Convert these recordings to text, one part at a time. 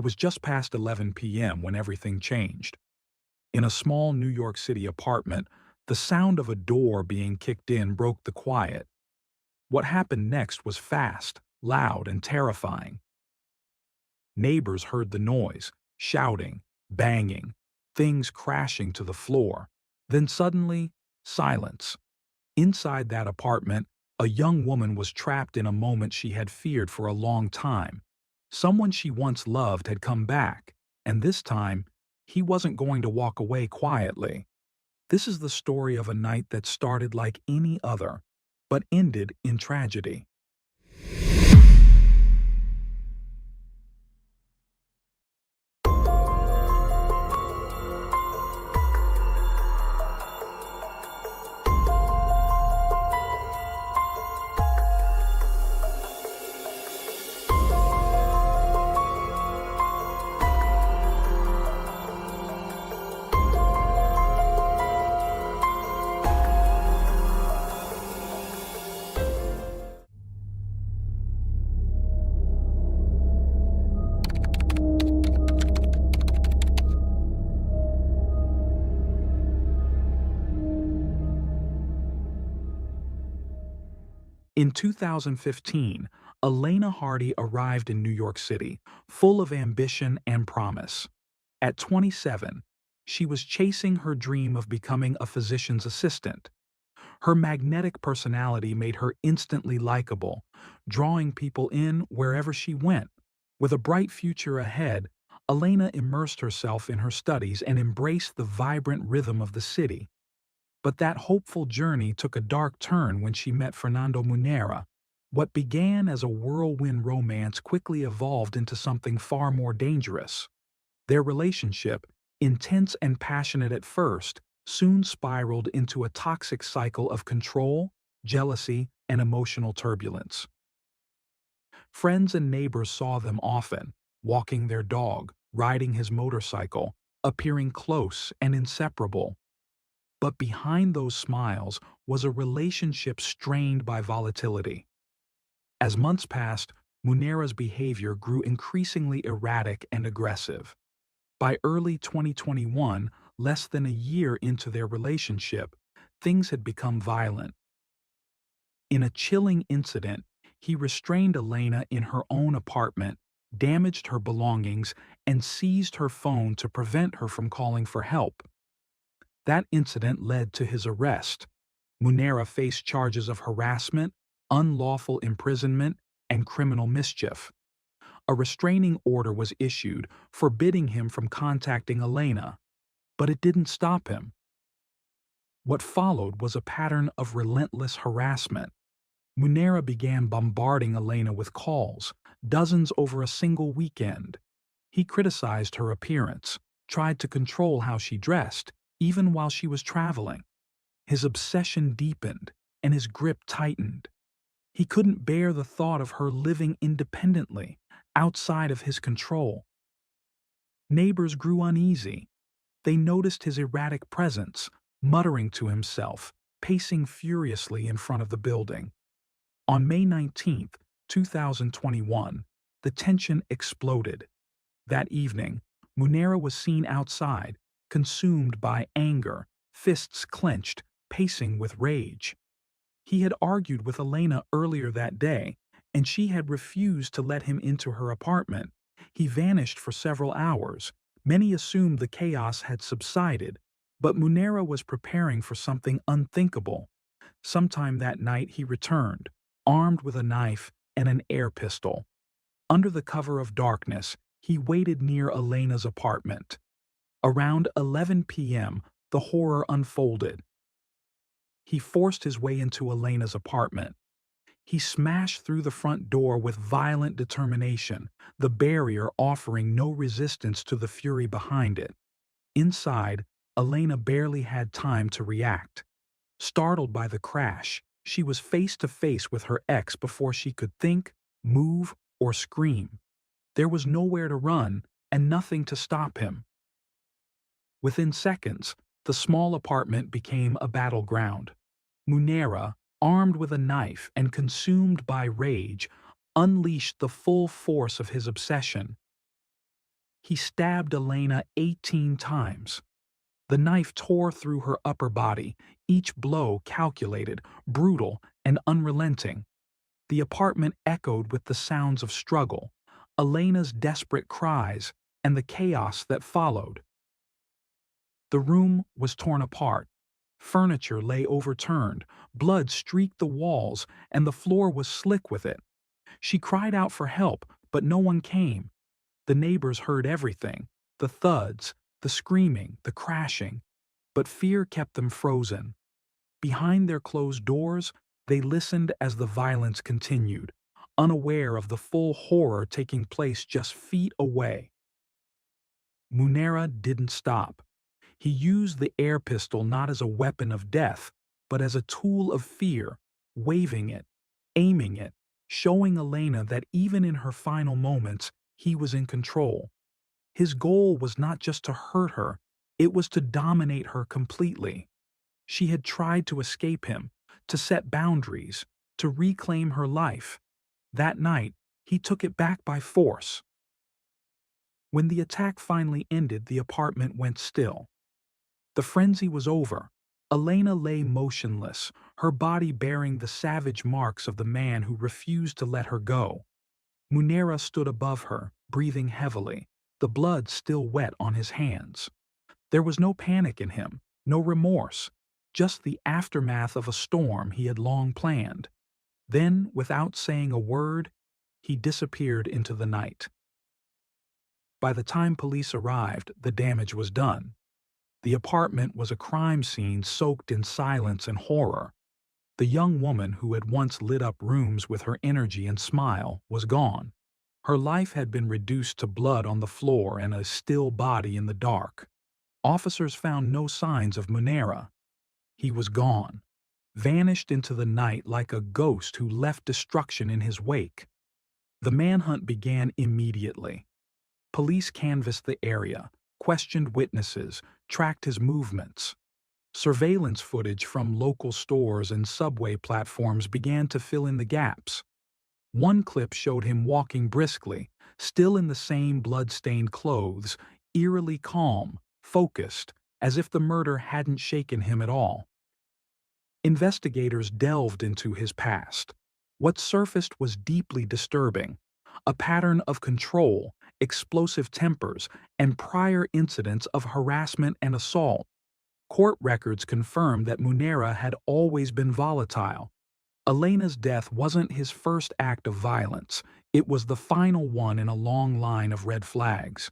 was just past 11 p.m. when everything changed. In a small New York City apartment, the sound of a door being kicked in broke the quiet. What happened next was fast, loud, and terrifying. Neighbors heard the noise, shouting, banging, things crashing to the floor. Then suddenly, silence. Inside that apartment, a young woman was trapped in a moment she had feared for a long time. Someone she once loved had come back, and this time, he wasn't going to walk away quietly. This is the story of a night that started like any other, but ended in tragedy. In 2015, Elena Hardy arrived in New York City, full of ambition and promise. At 27, she was chasing her dream of becoming a physician's assistant. Her magnetic personality made her instantly likable, drawing people in wherever she went. With a bright future ahead, Elena immersed herself in her studies and embraced the vibrant rhythm of the city. But that hopeful journey took a dark turn when she met Fernando Munera. What began as a whirlwind romance quickly evolved into something far more dangerous. Their relationship, intense and passionate at first, soon spiraled into a toxic cycle of control, jealousy, and emotional turbulence. Friends and neighbors saw them often, walking their dog, riding his motorcycle, appearing close and inseparable. But behind those smiles was a relationship strained by volatility. As months passed, Munera's behavior grew increasingly erratic and aggressive. By early 2021, less than a year into their relationship, things had become violent. In a chilling incident, he restrained Elena in her own apartment, damaged her belongings, and seized her phone to prevent her from calling for help. That incident led to his arrest. Munera faced charges of harassment, unlawful imprisonment, and criminal mischief. A restraining order was issued, forbidding him from contacting Elena. But it didn't stop him. What followed was a pattern of relentless harassment. Munera began bombarding Elena with calls, dozens over a single weekend. He criticized her appearance, tried to control how she dressed, even while she was traveling. His obsession deepened, and his grip tightened. He couldn't bear the thought of her living independently, outside of his control. Neighbors grew uneasy. They noticed his erratic presence, muttering to himself, pacing furiously in front of the building. On May 19, 2021, the tension exploded. That evening, Munera was seen outside, consumed by anger, fists clenched, pacing with rage. He had argued with Elena earlier that day, and she had refused to let him into her apartment. He vanished for several hours. Many assumed the chaos had subsided, but Munera was preparing for something unthinkable. Sometime that night he returned, armed with a knife and an air pistol. Under the cover of darkness, he waited near Elena's apartment. Around 11 p.m., the horror unfolded. He forced his way into Elena's apartment. He smashed through the front door with violent determination, the barrier offering no resistance to the fury behind it. Inside, Elena barely had time to react. Startled by the crash, she was face to face with her ex before she could think, move, or scream. There was nowhere to run and nothing to stop him. Within seconds, the small apartment became a battleground. Munera, armed with a knife and consumed by rage, unleashed the full force of his obsession. He stabbed Elena 18 times. The knife tore through her upper body, each blow calculated, brutal, and unrelenting. The apartment echoed with the sounds of struggle, Elena's desperate cries, and the chaos that followed. The room was torn apart. Furniture lay overturned, blood streaked the walls, and the floor was slick with it. She cried out for help, but no one came. The neighbors heard everything, the thuds, the screaming, the crashing, but fear kept them frozen. Behind their closed doors, they listened as the violence continued, unaware of the full horror taking place just feet away. Munera didn't stop. He used the air pistol not as a weapon of death, but as a tool of fear, waving it, aiming it, showing Elena that even in her final moments, he was in control. His goal was not just to hurt her, it was to dominate her completely. She had tried to escape him, to set boundaries, to reclaim her life. That night, he took it back by force. When the attack finally ended, the apartment went still. The frenzy was over. Elena lay motionless, her body bearing the savage marks of the man who refused to let her go. Munera stood above her, breathing heavily, the blood still wet on his hands. There was no panic in him, no remorse, just the aftermath of a storm he had long planned. Then, without saying a word, he disappeared into the night. By the time police arrived, the damage was done. The apartment was a crime scene soaked in silence and horror. The young woman who had once lit up rooms with her energy and smile was gone. Her life had been reduced to blood on the floor and a still body in the dark. Officers found no signs of Munera. He was gone, vanished into the night like a ghost who left destruction in his wake. The manhunt began immediately. Police canvassed the area, questioned witnesses, tracked his movements. Surveillance footage from local stores and subway platforms began to fill in the gaps. One clip showed him walking briskly, still in the same blood-stained clothes, eerily calm, focused, as if the murder hadn't shaken him at all. Investigators delved into his past. What surfaced was deeply disturbing, a pattern of control, explosive tempers, and prior incidents of harassment and assault. Court records confirmed that Munera had always been volatile. Elena's death wasn't his first act of violence, it was the final one in a long line of red flags.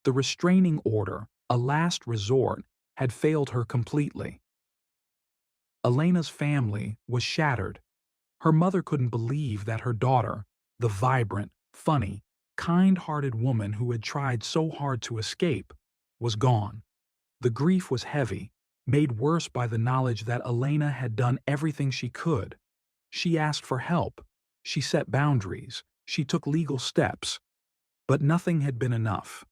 The restraining order, a last resort, had failed her completely. Elena's family was shattered. Her mother couldn't believe that her daughter, the vibrant, funny, kind-hearted woman who had tried so hard to escape, was gone. The grief was heavy, made worse by the knowledge that Elena had done everything she could. She asked for help, she set boundaries, she took legal steps, but nothing had been enough.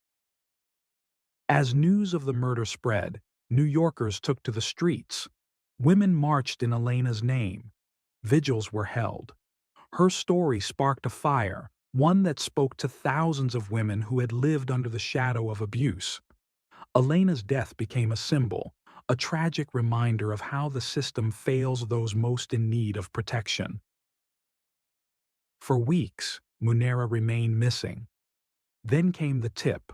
As news of the murder spread, New Yorkers took to the streets. Women marched in Elena's name. Vigils were held. Her story sparked a fire, one that spoke to thousands of women who had lived under the shadow of abuse. Elena's death became a symbol, a tragic reminder of how the system fails those most in need of protection. For weeks, Munera remained missing. Then came the tip.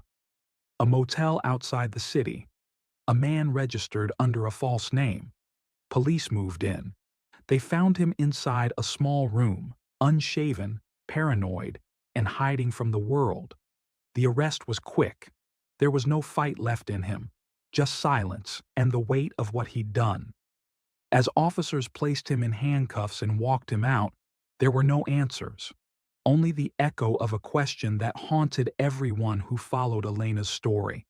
A motel outside the city. A man registered under a false name. Police moved in. They found him inside a small room, unshaven, paranoid, and hiding from the world. The arrest was quick. There was no fight left in him, just silence and the weight of what he'd done. As officers placed him in handcuffs and walked him out, there were no answers, only the echo of a question that haunted everyone who followed Elena's story.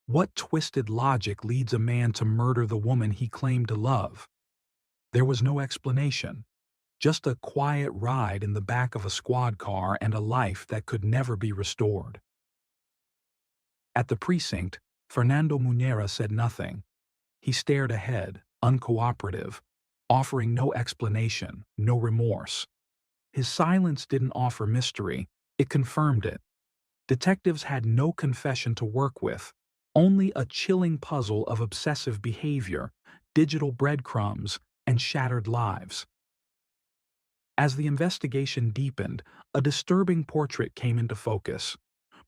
What twisted logic leads a man to murder the woman he claimed to love? There was no explanation, just a quiet ride in the back of a squad car and a life that could never be restored. At the precinct, Fernando Munera said nothing. He stared ahead, uncooperative, offering no explanation, no remorse. His silence didn't offer mystery, it confirmed it. Detectives had no confession to work with, only a chilling puzzle of obsessive behavior, digital breadcrumbs, and shattered lives. As the investigation deepened, a disturbing portrait came into focus.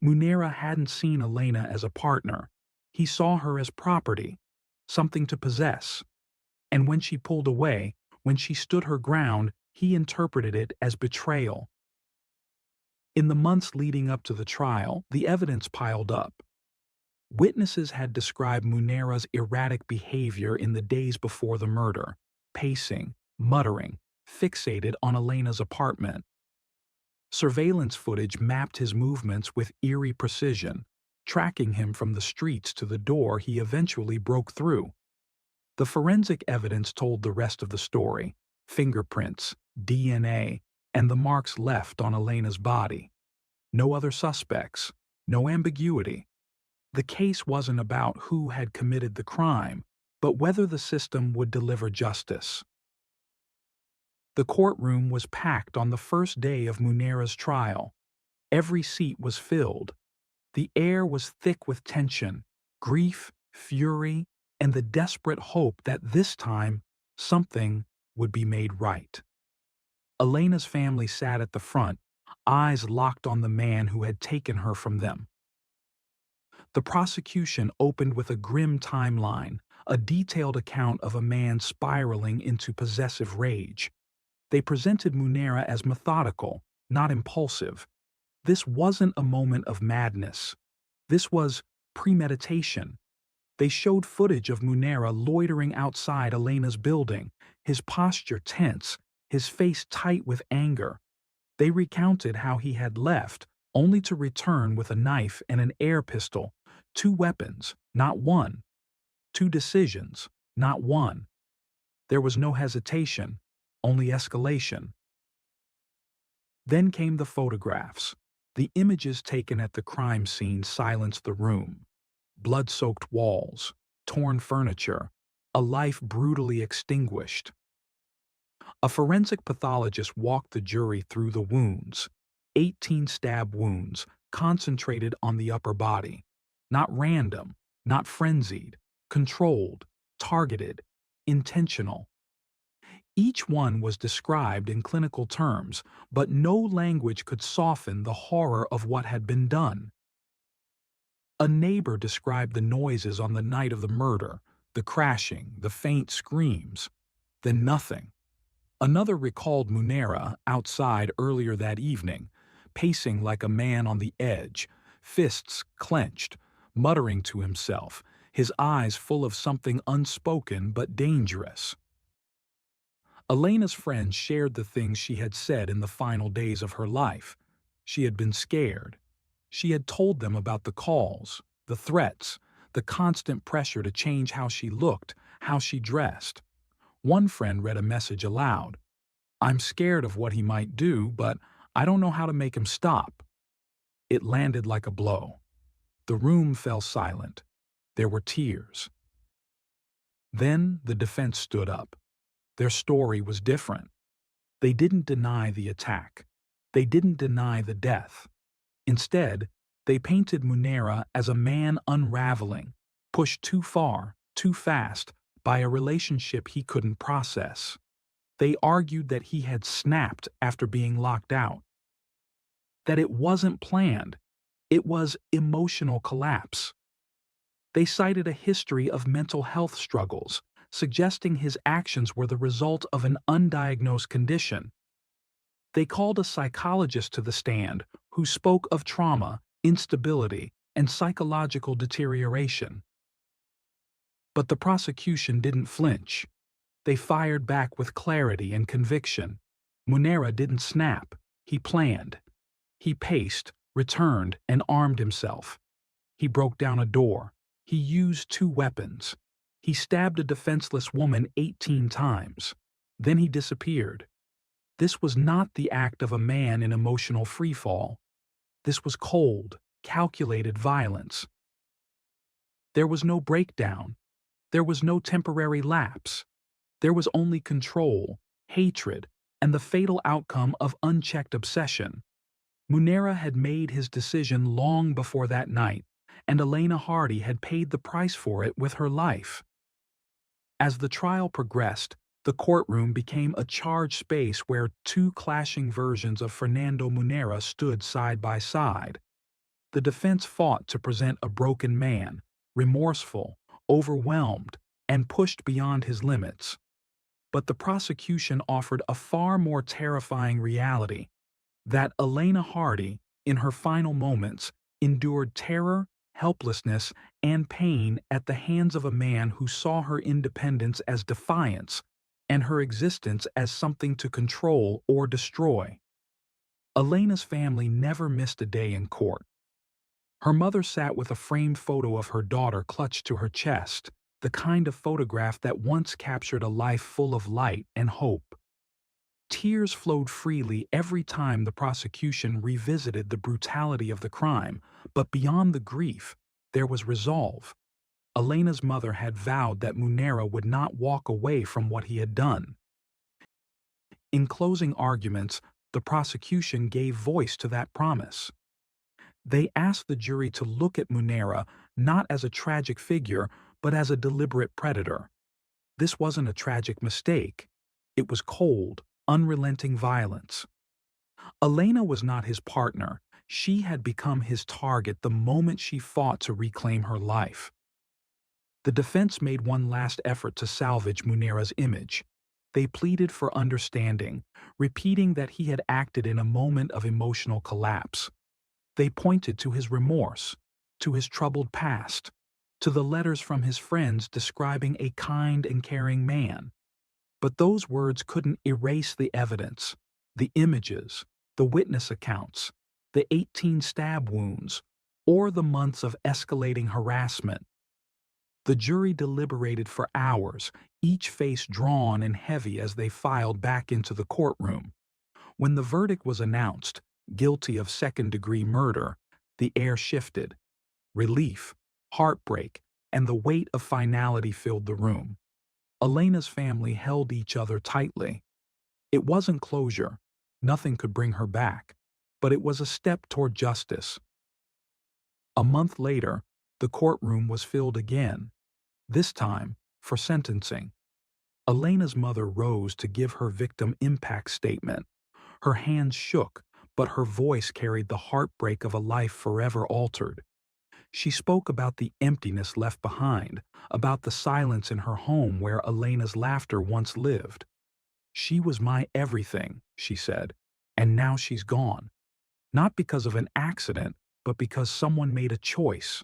Munera hadn't seen Elena as a partner. He saw her as property, something to possess. And when she pulled away, when she stood her ground, he interpreted it as betrayal. In the months leading up to the trial, the evidence piled up. Witnesses had described Munera's erratic behavior in the days before the murder, pacing, muttering, fixated on Elena's apartment. Surveillance footage mapped his movements with eerie precision, tracking him from the streets to the door he eventually broke through. The forensic evidence told the rest of the story: fingerprints, DNA, and the marks left on Elena's body. No other suspects, no ambiguity. The case wasn't about who had committed the crime, but whether the system would deliver justice. The courtroom was packed on the first day of Munera's trial. Every seat was filled. The air was thick with tension, grief, fury, and the desperate hope that this time something would be made right. Elena's family sat at the front, eyes locked on the man who had taken her from them. The prosecution opened with a grim timeline, a detailed account of a man spiraling into possessive rage. They presented Munera as methodical, not impulsive. This wasn't a moment of madness. This was premeditation. They showed footage of Munera loitering outside Elena's building, his posture tense, his face tight with anger. They recounted how he had left, only to return with a knife and an air pistol, 2 weapons, not one, 2 decisions, not one. There was no hesitation, only escalation. Then came the photographs. The images taken at the crime scene silenced the room. Blood-soaked walls, torn furniture, a life brutally extinguished. A forensic pathologist walked the jury through the wounds, 18 stab wounds concentrated on the upper body. Not random, not frenzied, controlled, targeted, intentional. Each one was described in clinical terms, but no language could soften the horror of what had been done. A neighbor described the noises on the night of the murder, the crashing, the faint screams. Then nothing. Another recalled Munera outside earlier that evening, pacing like a man on the edge, fists clenched, muttering to himself, his eyes full of something unspoken but dangerous. Elena's friends shared the things she had said in the final days of her life. She had been scared. She had told them about the calls, the threats, the constant pressure to change how she looked, how she dressed. One friend read a message aloud. "I'm scared of what he might do, but I don't know how to make him stop." It landed like a blow. The room fell silent. There were tears. Then the defense stood up. Their story was different. They didn't deny the attack. They didn't deny the death. Instead, they painted Munera as a man unraveling, pushed too far, too fast, by a relationship he couldn't process. They argued that he had snapped after being locked out. That it wasn't planned. It was emotional collapse. They cited a history of mental health struggles, suggesting his actions were the result of an undiagnosed condition. They called a psychologist to the stand who spoke of trauma, instability, and psychological deterioration. But the prosecution didn't flinch. They fired back with clarity and conviction. Munera didn't snap. He planned. He paced, returned, and armed himself. He broke down a door. He used 2 weapons. He stabbed a defenseless woman 18 times. Then he disappeared. This was not the act of a man in emotional freefall. This was cold, calculated violence. There was no breakdown. There was no temporary lapse. There was only control, hatred, and the fatal outcome of unchecked obsession. Munera had made his decision long before that night, and Elena Hardy had paid the price for it with her life. As the trial progressed, the courtroom became a charged space where two clashing versions of Fernando Munera stood side by side. The defense fought to present a broken man, remorseful, overwhelmed, and pushed beyond his limits. But the prosecution offered a far more terrifying reality: that Elena Hardy, in her final moments, endured terror, helplessness, and pain at the hands of a man who saw her independence as defiance and her existence as something to control or destroy. Elena's family never missed a day in court. Her mother sat with a framed photo of her daughter clutched to her chest, the kind of photograph that once captured a life full of light and hope. Tears flowed freely every time the prosecution revisited the brutality of the crime, but beyond the grief, there was resolve. Elena's mother had vowed that Munera would not walk away from what he had done. In closing arguments, the prosecution gave voice to that promise. They asked the jury to look at Munera not as a tragic figure, but as a deliberate predator. This wasn't a tragic mistake. It was cold, unrelenting violence. Elena was not his partner. She had become his target the moment she fought to reclaim her life. The defense made one last effort to salvage Munera's image. They pleaded for understanding, repeating that he had acted in a moment of emotional collapse. They pointed to his remorse, to his troubled past, to the letters from his friends describing a kind and caring man. But those words couldn't erase the evidence, the images, the witness accounts, the 18 stab wounds, or the months of escalating harassment. The jury deliberated for hours, each face drawn and heavy as they filed back into the courtroom. When the verdict was announced, guilty of second-degree murder, the air shifted. Relief, heartbreak, and the weight of finality filled the room. Elena's family held each other tightly. It wasn't closure. Nothing could bring her back. But it was a step toward justice. A month later, the courtroom was filled again, this time for sentencing. Elena's mother rose to give her victim impact statement. Her hands shook, but her voice carried the heartbreak of a life forever altered. She spoke about the emptiness left behind, about the silence in her home where Elena's laughter once lived. "She was my everything," she said, "and now she's gone. Not because of an accident, but because someone made a choice."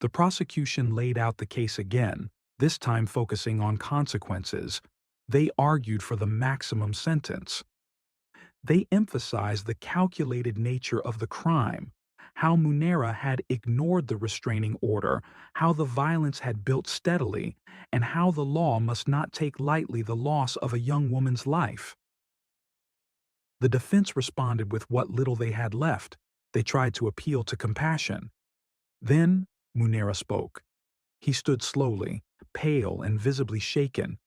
The prosecution laid out the case again, this time focusing on consequences. They argued for the maximum sentence. They emphasized the calculated nature of the crime, how Munera had ignored the restraining order, how the violence had built steadily, and how the law must not take lightly the loss of a young woman's life. The defense responded with what little they had left. They tried to appeal to compassion. Then Munera spoke. He stood slowly, pale and visibly shaken.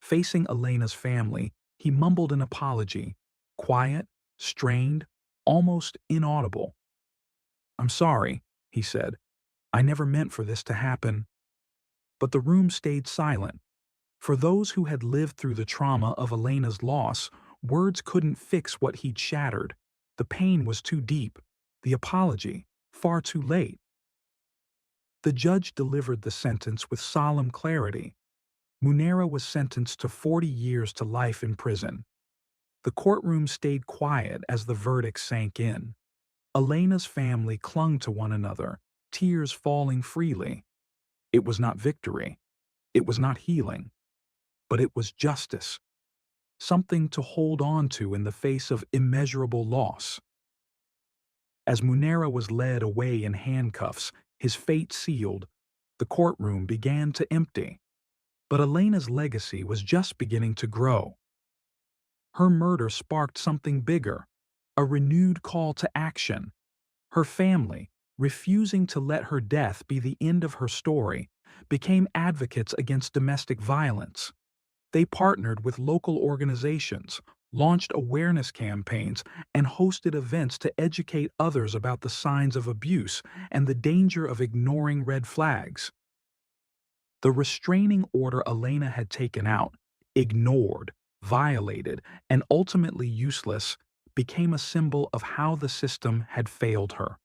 Facing Elena's family, he mumbled an apology, quiet, strained, almost inaudible. "I'm sorry," he said. "I never meant for this to happen." But the room stayed silent. For those who had lived through the trauma of Elena's loss, words couldn't fix what he'd shattered. The pain was too deep, the apology far too late. The judge delivered the sentence with solemn clarity. Munera was sentenced to 40 years to life in prison. The courtroom stayed quiet as the verdict sank in. Elena's family clung to one another, tears falling freely. It was not victory. It was not healing. But it was justice. Something to hold on to in the face of immeasurable loss. As Munera was led away in handcuffs, his fate sealed, the courtroom began to empty. But Elena's legacy was just beginning to grow. Her murder sparked something bigger, a renewed call to action. Her family, refusing to let her death be the end of her story, became advocates against domestic violence. They partnered with local organizations, launched awareness campaigns, and hosted events to educate others about the signs of abuse and the danger of ignoring red flags. The restraining order Elena had taken out, ignored, violated, and ultimately useless, became a symbol of how the system had failed her.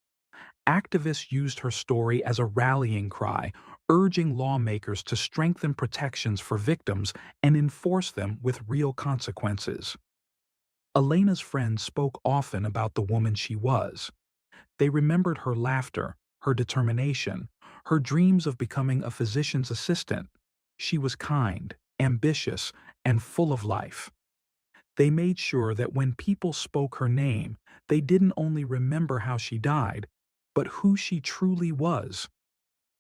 Activists used her story as a rallying cry, urging lawmakers to strengthen protections for victims and enforce them with real consequences. Elena's friends spoke often about the woman she was. They remembered her laughter, her determination, her dreams of becoming a physician's assistant. She was kind, ambitious, and full of life. They made sure that when people spoke her name, they didn't only remember how she died, but who she truly was.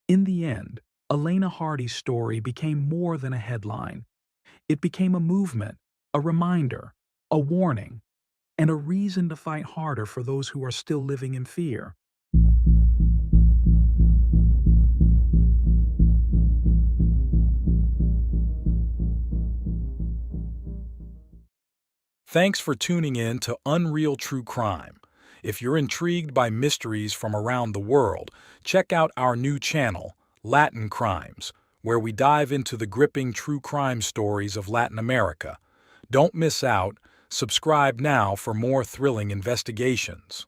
In the end, Elena Hardy's story became more than a headline. It became a movement, a reminder, a warning, and a reason to fight harder for those who are still living in fear. Thanks for tuning in to Unreal True Crime. If you're intrigued by mysteries from around the world, check out our new channel, Latin Crimes, where we dive into the gripping true crime stories of Latin America. Don't miss out. Subscribe now for more thrilling investigations.